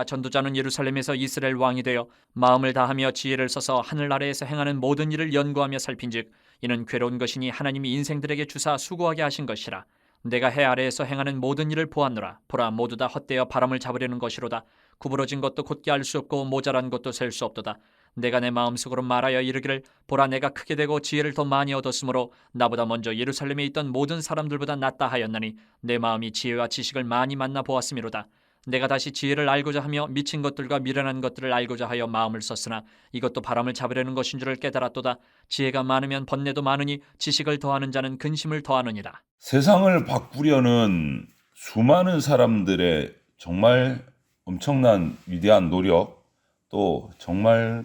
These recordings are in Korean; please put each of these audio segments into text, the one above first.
전도자는 예루살렘에서 이스라엘 왕이 되어 마음을 다하며 지혜를 써서 하늘 아래에서 행하는 모든 일을 연구하며 살핀즉 이는 괴로운 것이니 하나님이 인생들에게 주사 수고하게 하신 것이라. 내가 해 아래에서 행하는 모든 일을 보았노라. 보라, 모두 다 헛되어 바람을 잡으려는 것이로다. 구부러진 것도 곧게 알 수 없고 모자란 것도 셀 수 없도다. 내가 내 마음속으로 말하여 이르기를 보라, 내가 크게 되고 지혜를 더 많이 얻었으므로 나보다 먼저 예루살렘에 있던 모든 사람들보다 낫다 하였나니 내 마음이 지혜와 지식을 많이 만나 보았음이로다. 내가 다시 지혜를 알고자 하며 미친 것들과 미련한 것들을 알고자 하여 마음을 썼으나 이것도 바람을 잡으려는 것인 줄을 깨달았도다. 지혜가 많으면 번뇌도 많으니 지식을 더하는 자는 근심을 더하느니라. 세상을 바꾸려는 수많은 사람들의 정말 엄청난 위대한 노력, 또 정말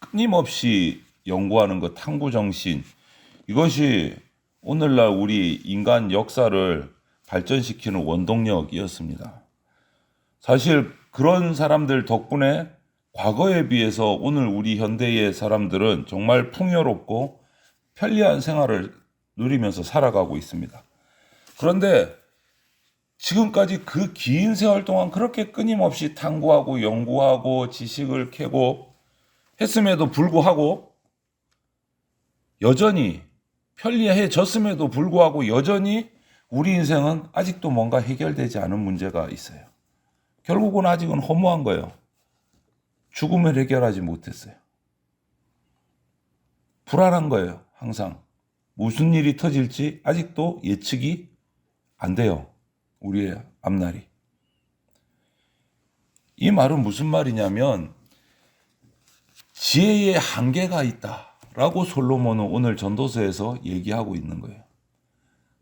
끊임없이 연구하는 것, 탐구 정신, 이것이 오늘날 우리 인간 역사를 발전시키는 원동력이었습니다. 사실 그런 사람들 덕분에 과거에 비해서 오늘 우리 현대의 사람들은 정말 풍요롭고 편리한 생활을 누리면서 살아가고 있습니다. 그런데 지금까지 그 긴 세월 동안 그렇게 끊임없이 탐구하고 연구하고 지식을 캐고 했음에도 불구하고 여전히 편리해졌음에도 불구하고 여전히 우리 인생은 아직도 뭔가 해결되지 않은 문제가 있어요. 결국은 아직은 허무한 거예요. 죽음을 해결하지 못했어요. 불안한 거예요. 항상. 무슨 일이 터질지 아직도 예측이 안 돼요. 우리의 앞날이. 이 말은 무슨 말이냐면 지혜의 한계가 있다라고 솔로몬은 오늘 전도서에서 얘기하고 있는 거예요.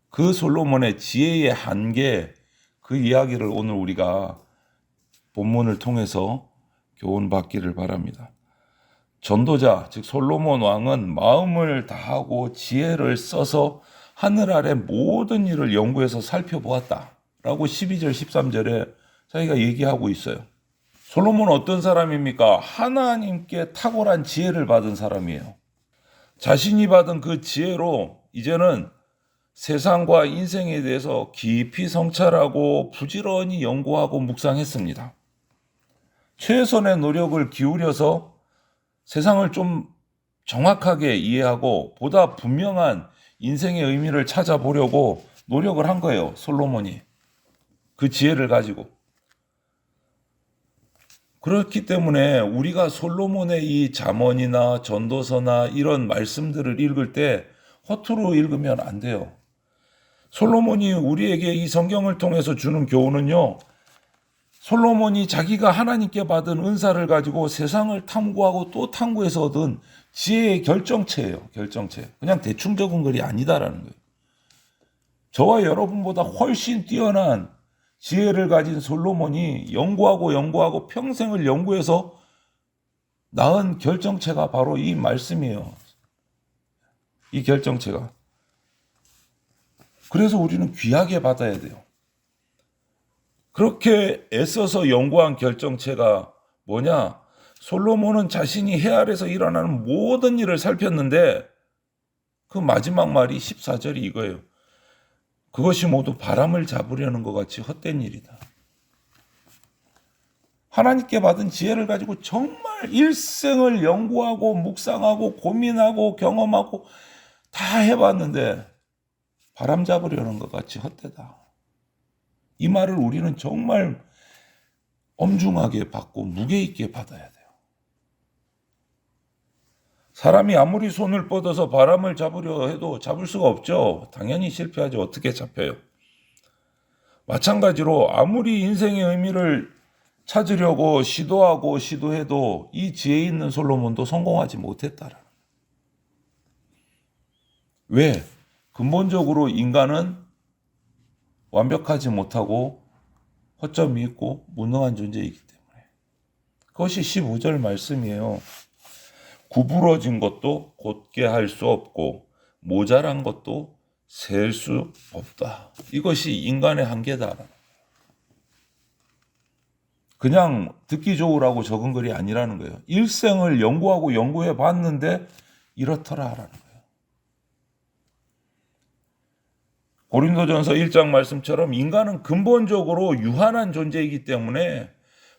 그 솔로몬의 지혜의 한계, 그 이야기를 오늘 우리가 본문을 통해서 교훈받기를 바랍니다. 전도자, 즉 솔로몬 왕은 마음을 다하고 지혜를 써서 하늘 아래 모든 일을 연구해서 살펴보았다라고 12절, 13절에 자기가 얘기하고 있어요. 솔로몬은 어떤 사람입니까? 하나님께 탁월한 지혜를 받은 사람이에요. 자신이 받은 그 지혜로 이제는 세상과 인생에 대해서 깊이 성찰하고 부지런히 연구하고 묵상했습니다. 최선의 노력을 기울여서 세상을 좀 정확하게 이해하고 보다 분명한 인생의 의미를 찾아보려고 노력을 한 거예요. 솔로몬이. 그 지혜를 가지고. 그렇기 때문에 우리가 솔로몬의 이 잠언이나 전도서나 이런 말씀들을 읽을 때 허투루 읽으면 안 돼요. 솔로몬이 우리에게 이 성경을 통해서 주는 교훈은요, 솔로몬이 자기가 하나님께 받은 은사를 가지고 세상을 탐구하고 또 탐구해서 얻은 지혜의 결정체예요. 결정체. 그냥 대충 적은 글이 아니다라는 거예요. 저와 여러분보다 훨씬 뛰어난 지혜를 가진 솔로몬이 연구하고 평생을 연구해서 낳은 결정체가 바로 이 말씀이에요. 이 결정체가. 그래서 우리는 귀하게 받아야 돼요. 그렇게 애써서 연구한 결정체가 뭐냐? 솔로몬은 자신이 해 아래서 일어나는 모든 일을 살폈는데 그 마지막 말이 14절이 이거예요. 그것이 모두 바람을 잡으려는 것 같이 헛된 일이다. 하나님께 받은 지혜를 가지고 정말 일생을 연구하고 묵상하고 고민하고 경험하고 다 해봤는데 바람 잡으려는 것 같이 헛되다. 이 말을 우리는 정말 엄중하게 받고 무게 있게 받아야 돼요. 사람이 아무리 손을 뻗어서 바람을 잡으려 해도 잡을 수가 없죠. 당연히 실패하죠. 어떻게 잡혀요? 마찬가지로 아무리 인생의 의미를 찾으려고 시도해도 이 지혜 있는 솔로몬도 성공하지 못했다라. 왜? 근본적으로 인간은 완벽하지 못하고 허점이 있고 무능한 존재이기 때문에. 그것이 15절 말씀이에요. 구부러진 것도 곧게 할 수 없고 모자란 것도 셀 수 없다. 이것이 인간의 한계다. 그냥 듣기 좋으라고 적은 글이 아니라는 거예요. 일생을 연구해 봤는데 이렇더라라는 거예요. 고린도전서 1장 말씀처럼 인간은 근본적으로 유한한 존재이기 때문에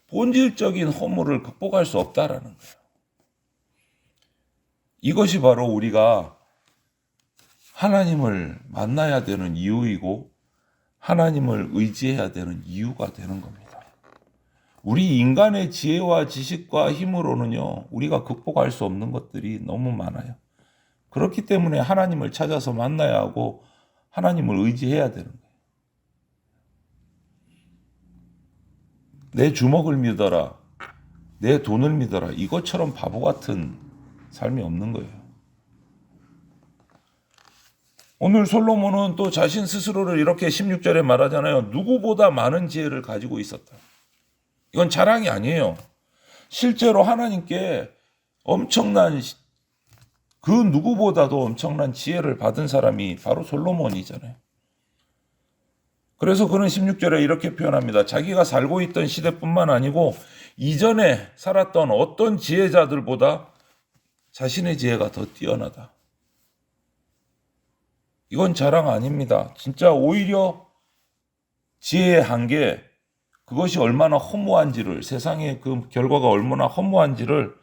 본질적인 허물을 극복할 수 없다라는 거예요. 이것이 바로 우리가 하나님을 만나야 되는 이유이고 하나님을 의지해야 되는 이유가 되는 겁니다. 우리 인간의 지혜와 지식과 힘으로는요, 우리가 극복할 수 없는 것들이 너무 많아요. 그렇기 때문에 하나님을 찾아서 만나야 하고 하나님을 의지해야 되는 거예요. 내 주먹을 믿어라, 내 돈을 믿어라, 이것처럼 바보 같은 삶이 없는 거예요. 오늘 솔로몬은 또 자신 스스로를 이렇게 16절에 말하잖아요. 누구보다 많은 지혜를 가지고 있었다. 이건 자랑이 아니에요. 실제로 하나님께 엄청난, 그 누구보다도 엄청난 지혜를 받은 사람이 바로 솔로몬이잖아요. 그래서 그는 16절에 이렇게 표현합니다. 자기가 살고 있던 시대뿐만 아니고 이전에 살았던 어떤 지혜자들보다 자신의 지혜가 더 뛰어나다. 이건 자랑 아닙니다. 진짜 오히려 지혜의 한계, 그것이 얼마나 허무한지를, 세상의 그 결과가 얼마나 허무한지를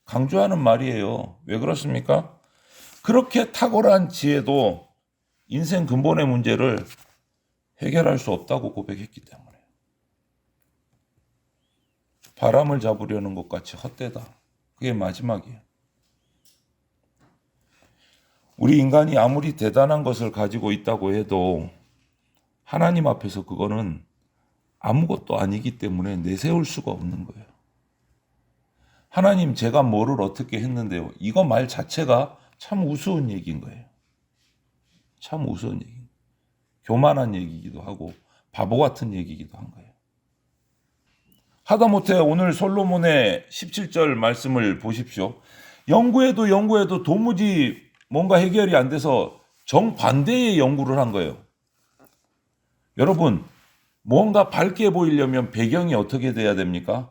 강조하는 말이에요. 왜 그렇습니까? 그렇게 탁월한 지혜도 인생 근본의 문제를 해결할 수 없다고 고백했기 때문에. 바람을 잡으려는 것 같이 헛되다. 그게 마지막이에요. 우리 인간이 아무리 대단한 것을 가지고 있다고 해도 하나님 앞에서 그거는 아무것도 아니기 때문에 내세울 수가 없는 거예요. 하나님, 제가 뭐를 어떻게 했는데요. 이거 말 자체가 참 우스운 얘기인 거예요. 참 우스운 얘기. 교만한 얘기이기도 하고 바보 같은 얘기이기도 한 거예요. 하다못해 오늘 솔로몬의 17절 말씀을 보십시오. 연구해도 도무지 뭔가 해결이 안 돼서 정반대의 연구를 한 거예요. 여러분, 뭔가 밝게 보이려면 배경이 어떻게 돼야 됩니까?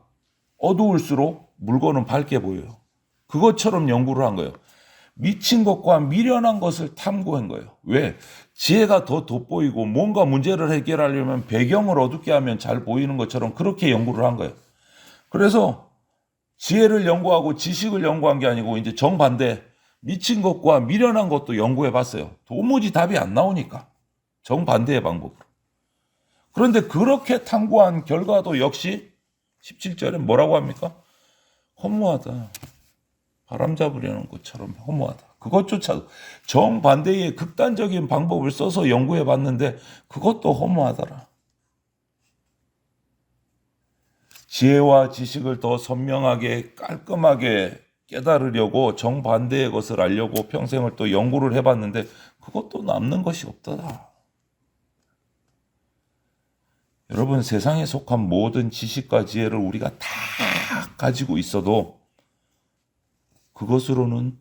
어두울수록 물건은 밝게 보여요. 그것처럼 연구를 한 거예요. 미친 것과 미련한 것을 탐구한 거예요. 왜? 지혜가 더 돋보이고 뭔가 문제를 해결하려면 배경을 어둡게 하면 잘 보이는 것처럼 그렇게 연구를 한 거예요. 그래서 지혜를 연구하고 지식을 연구한 게 아니고 이제 정반대, 미친 것과 미련한 것도 연구해 봤어요. 도무지 답이 안 나오니까. 정반대의 방법으로. 그런데 그렇게 탐구한 결과도 역시 17절에 뭐라고 합니까? 허무하다. 바람 잡으려는 것처럼 허무하다. 그것조차도 정반대의 극단적인 방법을 써서 연구해 봤는데 그것도 허무하더라. 지혜와 지식을 더 선명하게 깔끔하게 깨달으려고 정반대의 것을 알려고 평생을 또 연구를 해봤는데 그것도 남는 것이 없더라. 여러분, 세상에 속한 모든 지식과 지혜를 우리가 다 가지고 있어도 그것으로는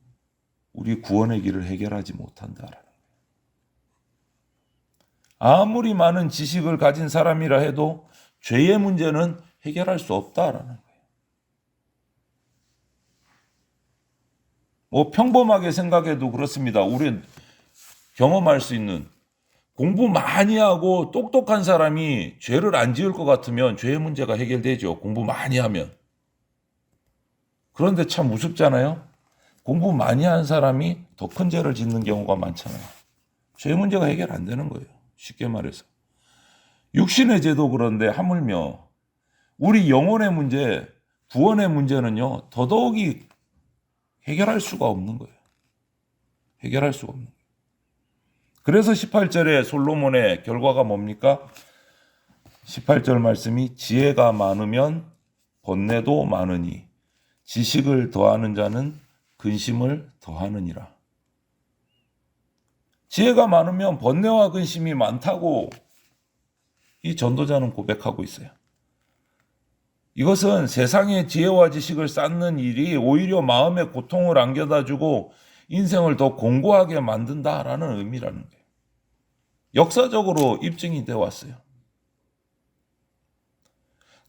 우리 구원의 길을 해결하지 못한다라는 거예요. 아무리 많은 지식을 가진 사람이라 해도 죄의 문제는 해결할 수 없다라는 거예요. 뭐 평범하게 생각해도 그렇습니다. 우리 경험할 수 있는 공부 많이 하고 똑똑한 사람이 죄를 안 지을 것 같으면 죄의 문제가 해결되죠. 공부 많이 하면. 그런데 참 우습잖아요. 공부 많이 한 사람이 더 큰 죄를 짓는 경우가 많잖아요. 죄의 문제가 해결 안 되는 거예요. 쉽게 말해서. 육신의 죄도 그런데 하물며 우리 영혼의 문제, 구원의 문제는요. 더더욱이 해결할 수가 없는 거예요. 해결할 수가 없는 거예요. 그래서 18절에 솔로몬의 결과가 뭡니까? 18절 말씀이 지혜가 많으면 번뇌도 많으니 지식을 더하는 자는 근심을 더하느니라. 지혜가 많으면 번뇌와 근심이 많다고 이 전도자는 고백하고 있어요. 이것은 세상의 지혜와 지식을 쌓는 일이 오히려 마음에 고통을 안겨다 주고 인생을 더 공고하게 만든다라는 의미라는 거예요. 역사적으로 입증이 되어 왔어요.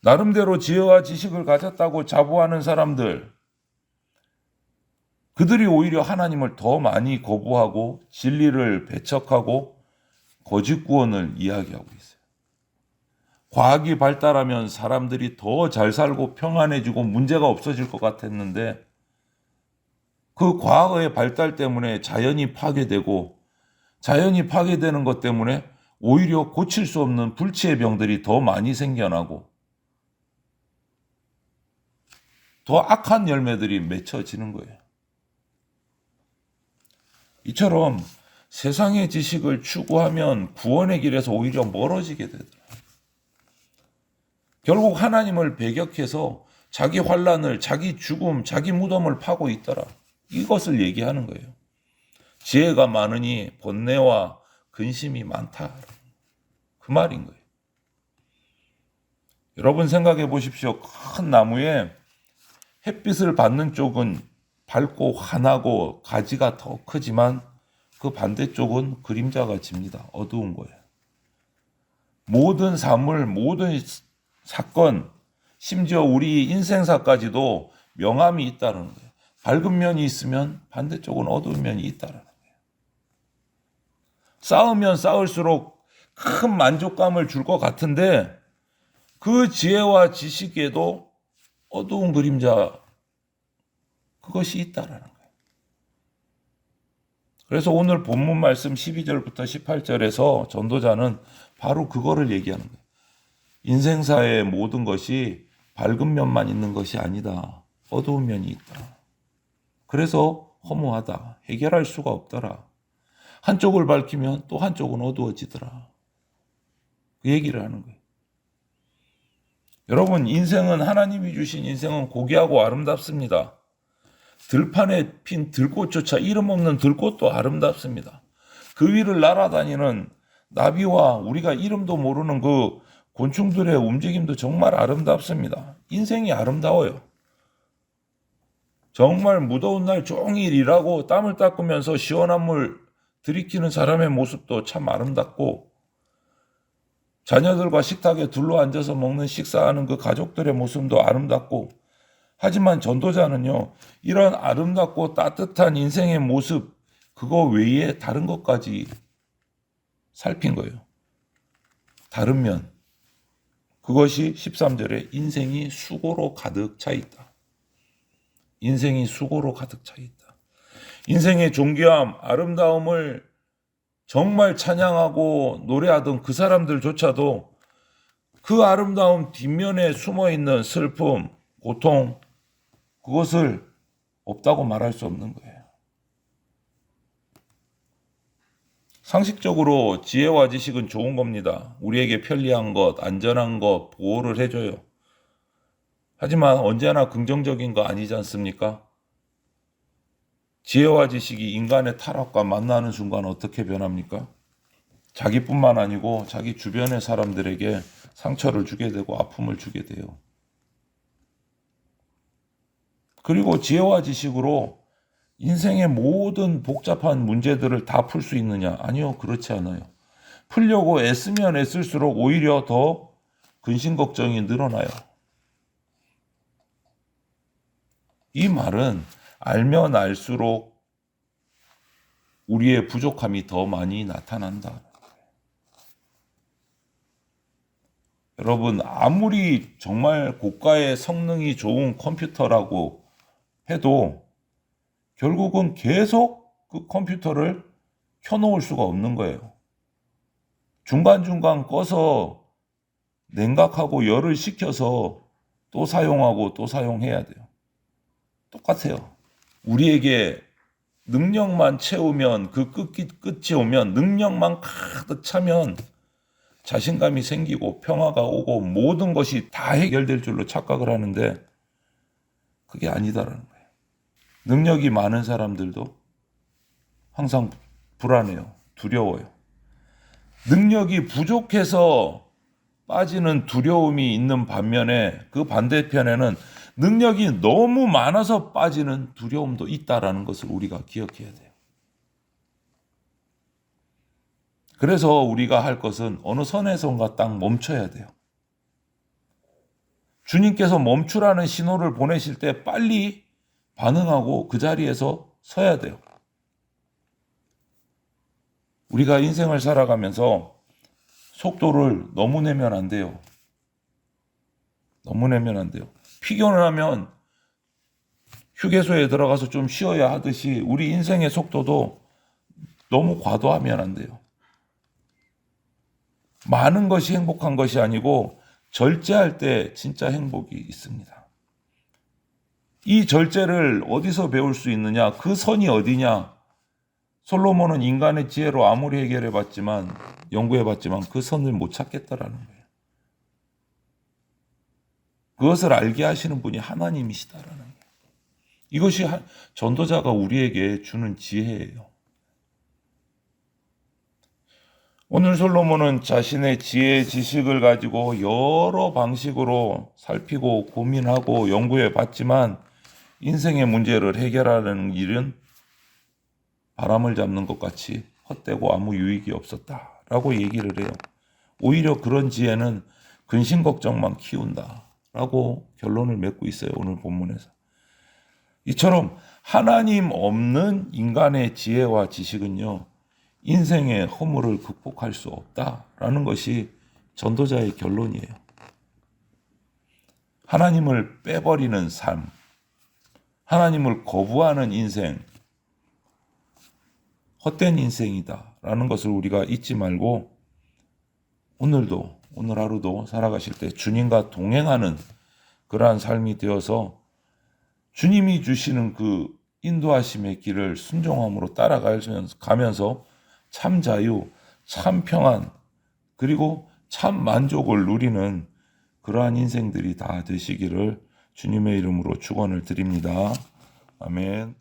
나름대로 지혜와 지식을 가졌다고 자부하는 사람들, 그들이 오히려 하나님을 더 많이 거부하고 진리를 배척하고 거짓 구원을 이야기하고 있어요. 과학이 발달하면 사람들이 더 잘 살고 평안해지고 문제가 없어질 것 같았는데 그 과학의 발달 때문에 자연이 파괴되고 자연이 파괴되는 것 때문에 오히려 고칠 수 없는 불치의 병들이 더 많이 생겨나고 더 악한 열매들이 맺혀지는 거예요. 이처럼 세상의 지식을 추구하면 구원의 길에서 오히려 멀어지게 되더라. 결국 하나님을 배격해서 자기 환난을, 자기 죽음, 자기 무덤을 파고 있더라. 이것을 얘기하는 거예요. 지혜가 많으니 번뇌와 근심이 많다. 그 말인 거예요. 여러분 생각해 보십시오. 큰 나무에 햇빛을 받는 쪽은 밝고 환하고 가지가 더 크지만 그 반대쪽은 그림자가 집니다. 어두운 거예요. 모든 사물, 모든 사건, 심지어 우리 인생사까지도 명암이 있다는 거예요. 밝은 면이 있으면 반대쪽은 어두운 면이 있다는 거예요. 쌓으면 쌓을수록 큰 만족감을 줄 것 같은데 그 지혜와 지식에도 어두운 그림자 그것이 있다라는 거예요. 그래서 오늘 본문 말씀 12절부터 18절에서 전도자는 바로 그거를 얘기하는 거예요. 인생사의 모든 것이 밝은 면만 있는 것이 아니다. 어두운 면이 있다. 그래서 허무하다. 해결할 수가 없더라. 한쪽을 밝히면 또 한쪽은 어두워지더라. 그 얘기를 하는 거예요. 여러분, 인생은 하나님이 주신 인생은 고귀하고 아름답습니다. 들판에 핀 들꽃조차 이름 없는 들꽃도 아름답습니다. 그 위를 날아다니는 나비와 우리가 이름도 모르는 그 곤충들의 움직임도 정말 아름답습니다. 인생이 아름다워요. 정말 무더운 날 종일 일하고 땀을 닦으면서 시원한 물 들이키는 사람의 모습도 참 아름답고 자녀들과 식탁에 둘러앉아서 먹는 식사하는 그 가족들의 모습도 아름답고 하지만 전도자는요, 이런 아름답고 따뜻한 인생의 모습 그거 외에 다른 것까지 살핀 거예요. 다른 면. 그것이 13절에 인생이 수고로 가득 차 있다. 인생이 수고로 가득 차 있다. 인생의 존귀함, 아름다움을 정말 찬양하고 노래하던 그 사람들조차도 그 아름다움 뒷면에 숨어있는 슬픔, 고통, 그것을 없다고 말할 수 없는 거예요. 상식적으로 지혜와 지식은 좋은 겁니다. 우리에게 편리한 것, 안전한 것, 보호를 해줘요. 하지만 언제나 긍정적인 거 아니지 않습니까? 지혜와 지식이 인간의 타락과 만나는 순간 어떻게 변합니까? 자기뿐만 아니고 자기 주변의 사람들에게 상처를 주게 되고 아픔을 주게 돼요. 그리고 지혜와 지식으로 인생의 모든 복잡한 문제들을 다 풀 수 있느냐? 아니요, 그렇지 않아요. 풀려고 애쓰면 애쓸수록 오히려 더 근심 걱정이 늘어나요. 이 말은 알면 알수록 우리의 부족함이 더 많이 나타난다. 여러분, 아무리 정말 고가의 성능이 좋은 컴퓨터라고 해도 결국은 계속 그 컴퓨터를 켜놓을 수가 없는 거예요. 중간중간 꺼서 냉각하고 열을 식혀서 또 사용하고 또 사용해야 돼요. 똑같아요. 우리에게 능력만 채우면 그 끝이 오면 능력만 가득 차면 자신감이 생기고 평화가 오고 모든 것이 다 해결될 줄로 착각을 하는데 그게 아니다라는 거예요. 능력이 많은 사람들도 항상 불안해요. 두려워요. 능력이 부족해서 빠지는 두려움이 있는 반면에 그 반대편에는 능력이 너무 많아서 빠지는 두려움도 있다라는 것을 우리가 기억해야 돼요. 그래서 우리가 할 것은 어느 선에선가 딱 멈춰야 돼요. 주님께서 멈추라는 신호를 보내실 때 빨리 반응하고 그 자리에서 서야 돼요. 우리가 인생을 살아가면서 속도를 너무 내면 안 돼요. 너무 내면 안 돼요. 피곤하면 휴게소에 들어가서 좀 쉬어야 하듯이 우리 인생의 속도도 너무 과도하면 안 돼요. 많은 것이 행복한 것이 아니고 절제할 때 진짜 행복이 있습니다. 이 절제를 어디서 배울 수 있느냐? 그 선이 어디냐? 솔로몬은 인간의 지혜로 아무리 연구해봤지만 그 선을 못 찾겠다라는 거예요. 그것을 알게 하시는 분이 하나님이시다라는 거예요. 이것이 전도자가 우리에게 주는 지혜예요. 오늘 솔로몬은 자신의 지혜 지식을 가지고 여러 방식으로 살피고 고민하고 연구해 봤지만 인생의 문제를 해결하는 일은 바람을 잡는 것 같이 헛되고 아무 유익이 없었다라고 얘기를 해요. 오히려 그런 지혜는 근심 걱정만 키운다라고 결론을 맺고 있어요. 오늘 본문에서. 이처럼 하나님 없는 인간의 지혜와 지식은요, 인생의 허물을 극복할 수 없다라는 것이 전도자의 결론이에요. 하나님을 빼버리는 삶, 하나님을 거부하는 인생, 헛된 인생이다라는 것을 우리가 잊지 말고 오늘 하루도 살아가실 때 주님과 동행하는 그러한 삶이 되어서 주님이 주시는 그 인도하심의 길을 순종함으로 따라가면서 참 자유, 참 평안, 그리고 참 만족을 누리는 그러한 인생들이 다 되시기를 주님의 이름으로 축원을 드립니다. 아멘.